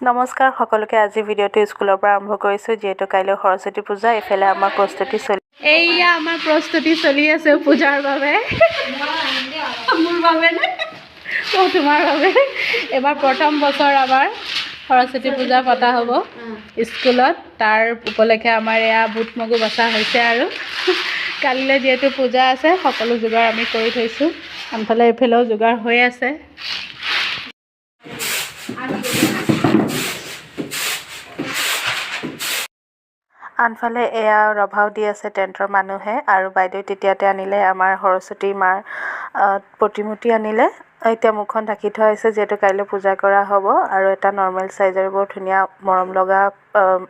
নমস্কাৰ সকলোকে আজি ভিডিঅ'টো স্কুলৰ পৰা আৰম্ভ কৰিছোঁ যিহেতু কাইলৈ সৰস্বতী পূজা এফালে আমাৰ প্ৰস্তুতি চলি আছে পূজাৰ বাবে মোৰ বাবে নে তোমাৰ বাবে এবাৰ প্ৰথম বছৰ আমাৰ সৰস্বতী পূজা পতা হ'ব স্কুলত তাৰ উপলক্ষে আমাৰ এয়া বুট মগু বচা হৈছে আৰু কালিলৈ যিহেতু পূজা আছে সকলো যোগাৰ আমি কৰি থৈছোঁ আনফালে এফালেও যোগাৰ হৈ আছে আনফালে এয়া ৰভাও দি আছে টেণ্টৰ মানুহে আৰু বাইদেউ তেতিয়াতে আনিলে আমাৰ সৰস্বতী মাৰ প্ৰতিমূৰ্তি আনিলে এতিয়া মুখখন ঢাকি থোৱা হৈছে যিহেতু কাইলৈ পূজা কৰা হ'ব আৰু এটা নৰ্মেল চাইজৰ বৰ ধুনীয়া মৰম লগা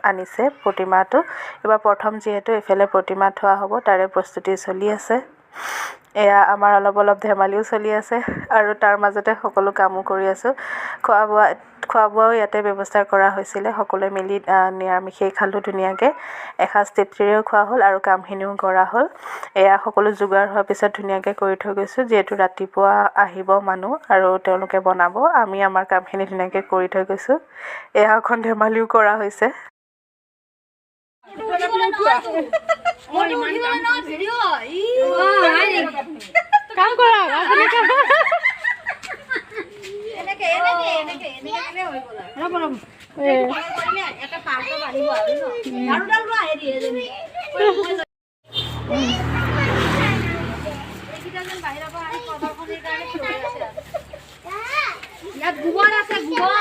আনিছে প্ৰতিমাটো এবাৰ প্ৰথম যিহেতু এফালে প্ৰতিমা থোৱা হ'ব তাৰে প্ৰস্তুতি চলি আছে এয়া আমাৰ অলপ ধেমালিও চলি আছে আৰু তাৰ মাজতে সকলো কামো কৰি আছোঁ খোৱা বোৱাও ইয়াতে ব্যৱস্থা কৰা হৈছিলে সকলোৱে মিলি নিৰামিষেই খালোঁ ধুনীয়াকৈ এসাঁজ তৃপ্তিৰেও খোৱা হ'ল আৰু কামখিনিও কৰা হ'ল এয়া সকলো যোগাৰ হোৱাৰ পিছত ধুনীয়াকৈ কৰি থৈ গৈছোঁ যিহেতু ৰাতিপুৱা আহিব মানুহ আৰু তেওঁলোকে বনাব আমি আমাৰ কামখিনি ধুনীয়াকৈ কৰি থৈ গৈছোঁ এয়া এখন ধেমালিও কৰা হৈছে কাম কৰা ইয়াত গোবৰ আছে গোবৰ